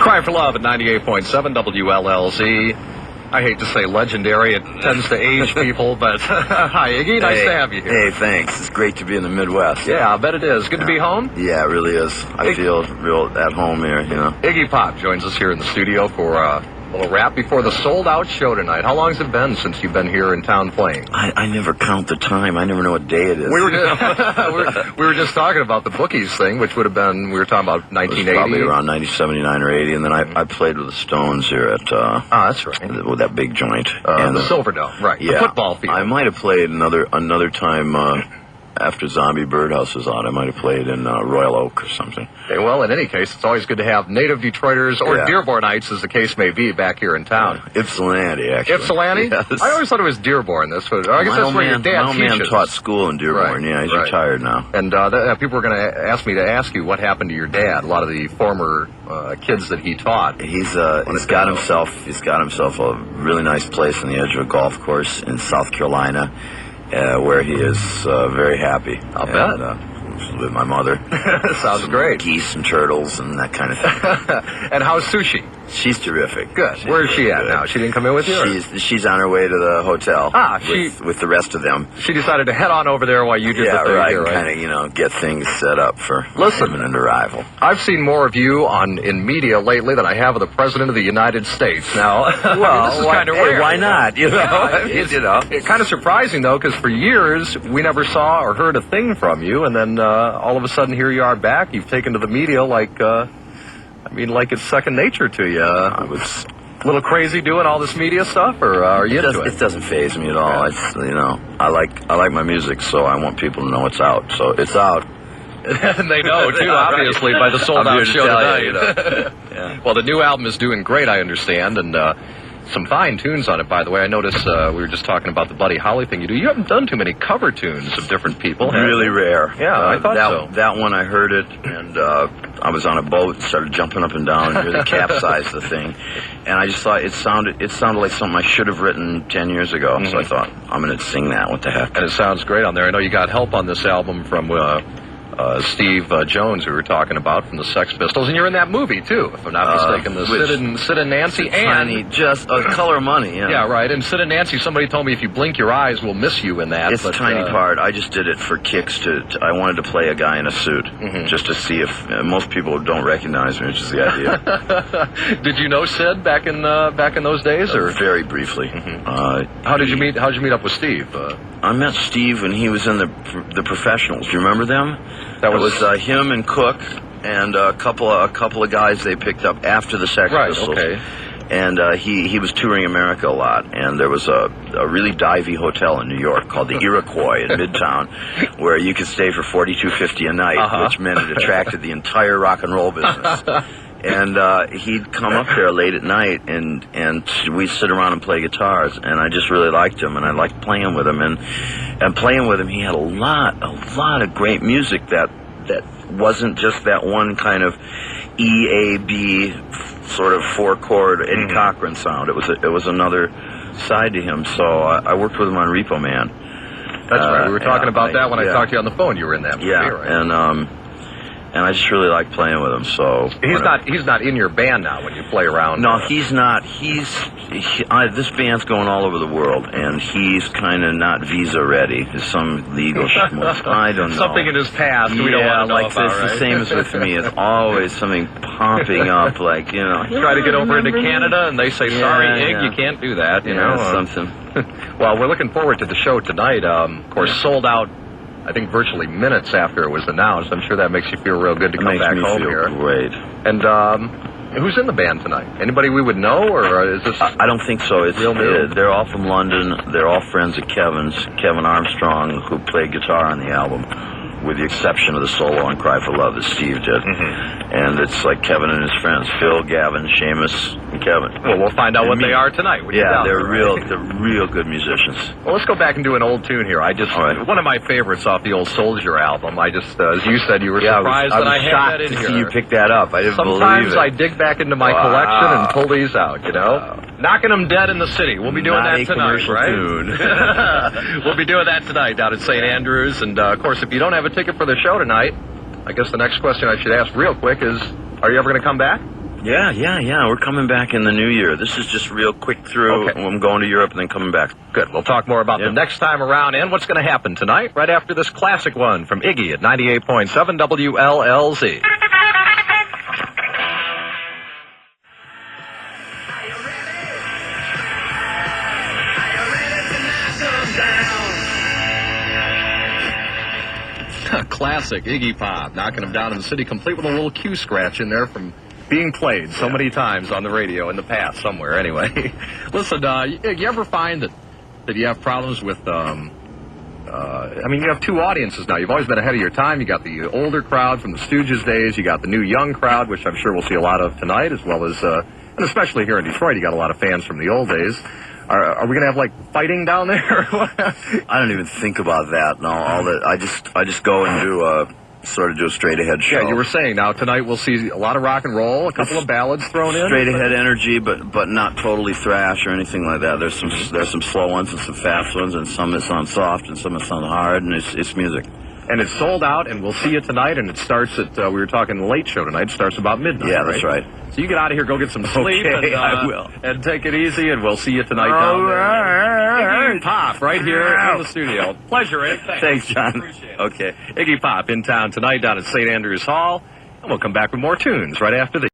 Cry for Love at 98.7 WLLZ. I hate to say legendary. It tends to age people, but hi, Iggy. Nice to have you here. Hey, thanks. It's great to be in the Midwest. Yeah, I bet it is. Good to be home? Yeah, it really is. I feel real at home here, you know. Iggy Pop joins us here in the studio for a little wrap before the sold-out show tonight. How long has it been since you've been here in town playing? I never count the time. I never know what day it is. We were just talking about the bookies thing, which would have been, we were talking about 1980. Probably around 79 or 80, and then I played with the Stones here at... that's right. With that big joint. And the Silverdome, right. Yeah. The football field. I might have played another time... after Zombie Birdhouse was out, I might have played in Royal Oak or something. Okay, well, in any case, it's always good to have native Detroiters or Dearbornites, as the case may be, back here in town. Ypsilanti, actually. Ypsilanti? Yes. I always thought it was Dearborn. I guess that's where your dad teaches. My old man taught school in Dearborn. Right. Yeah, he's retired now. And people were going to ask me to ask you what happened to your dad. A lot of the former kids that he taught. He's got himself a really nice place on the edge of a golf course in South Carolina. Where he is very happy. I'll bet. With my mother. Sounds great. Geese and turtles and that kind of thing. And how's Sushi? She's terrific. Good. Where is she at now? She didn't come in with you? She's on her way to the hotel. With the rest of them. She decided to head on over there while you did the thing here, right? Kind of, get things set up for imminent arrival. I've seen more of you in media lately than I have of the President of the United States. Now, well, this is kind of rare. Why not? It's kind of surprising, though, because for years we never saw or heard a thing from you, and then all of a sudden here you are back. You've taken to the media like it's second nature to you. I was a little crazy doing all this media stuff, or are you into it? It doesn't faze me at all. I like my music, so I want people to know it's out. So it's out. And they know, too, obviously, by the sold-out show tonight. Yeah. Well, the new album is doing great, I understand, and some fine tunes on it, by the way. I noticed we were just talking about the Buddy Holly thing you do. You haven't done too many cover tunes of different people. Really rare. Yeah, I thought so. That one, I heard it, and I was on a boat, started jumping up and down, and really capsized the thing. And I just thought it sounded like something I should have written 10 years ago. Mm-hmm. So I thought, I'm going to sing that. What the heck? And it sounds great on there. I know you got help on this album from... Steve Jones, we were talking about from the Sex Pistols, and you're in that movie too, if I'm not mistaken. The Sid and Nancy, and just a Color Money. Yeah, right. And Sid and Nancy, somebody told me if you blink your eyes, we'll miss you in that. It's a tiny part. I just did it for kicks. I wanted to play a guy in a suit, just to see if most people don't recognize me, which is the idea. Did you know Sid back in those days, or very briefly? How did you meet up with Steve? I met Steve when he was in the Professionals. Do you remember them? That was him and Cook and a couple of guys they picked up after the Sex Pistols. Okay. And he was touring America a lot, and there was a really divey hotel in New York called the Iroquois in Midtown, where you could stay for $42.50 a night, which meant it attracted the entire rock and roll business. And he'd come up there late at night, and we'd sit around and play guitars, and I just really liked him, and I liked playing with him, and playing with him, he had a lot of great music that wasn't just that one kind of E, A, B sort of four-chord Eddie Cochran sound. It was another side to him, so I worked with him on Repo Man. That's right, we were talking about that when I talked to you on the phone. You were in that movie, right? And I just really like playing with him. So he's not in your band now when you play around. No, he's not. This band's going all over the world, and he's kind of not visa ready. There's some legal schmutz. I don't know. Something in his past we don't want to know about, it's the same as with me. It's always something popping up, like, you know. Try to get over into Canada, and they say, sorry, Ig, you can't do that. You know, something. Well, we're looking forward to the show tonight. Of course, sold out. I think virtually minutes after it was announced. I'm sure that makes you feel real good to come back home here. Great. And who's in the band tonight? Anybody we would know, or is this? I don't think so. It's real new. They're all from London. They're all friends of Kevin's. Kevin Armstrong, who played guitar on the album, with the exception of the solo on "Cry for Love" that Steve did. And it's like Kevin and his friends: Phil, Gavin, Seamus, and Kevin. Well, we'll find out what they are tonight. They're real good musicians. Well, let's go back and do an old tune here. One of my favorites off the old Soldier album. I just, as you said, you were surprised that I had that in here. I was shocked to see you pick that up. I didn't believe it. Sometimes I dig back into my collection and pull these out. You know, knocking them dead in the city. We'll be doing that tonight, right? Tune. We'll be doing that tonight down at St. Andrews, and of course, if you don't have a ticket for the show tonight, I guess the next question I should ask real quick is, are you ever going to come back? Yeah. We're coming back in the new year. This is just real quick through. Okay. I'm going to Europe and then coming back. Good. We'll talk more about the next time around and what's going to happen tonight right after this classic one from Iggy at 98.7 WLLZ. Classic Iggy Pop, knocking him down in the city, complete with a little cue scratch in there from being played so many times on the radio in the past somewhere. Anyway, listen, you ever find that you have problems with, you have two audiences now. You've always been ahead of your time. You got the older crowd from the Stooges days. You got the new young crowd, which I'm sure we'll see a lot of tonight, as well as, and especially here in Detroit, you got a lot of fans from the old days. Are we going to have, fighting down there? I don't even think about that. No, I just go and do a straight ahead show. Yeah, you were saying now tonight we'll see a lot of rock and roll, a couple of ballads thrown in. Straight ahead energy, but not totally thrash or anything like that. There's some slow ones and some fast ones, and some that sound soft and some that sound hard, and it's music. And it's sold out, and we'll see you tonight, and it starts at, we were talking the late show tonight, it starts about midnight. Yeah, that's right. So you get out of here, go get some sleep, Okay, and, I will. And take it easy, and we'll see you tonight down there. Iggy Pop, right here in the studio. Pleasure, Ed. Thanks, John. Appreciate it. Okay. Iggy Pop in town tonight down at St. Andrews Hall, and we'll come back with more tunes right after this.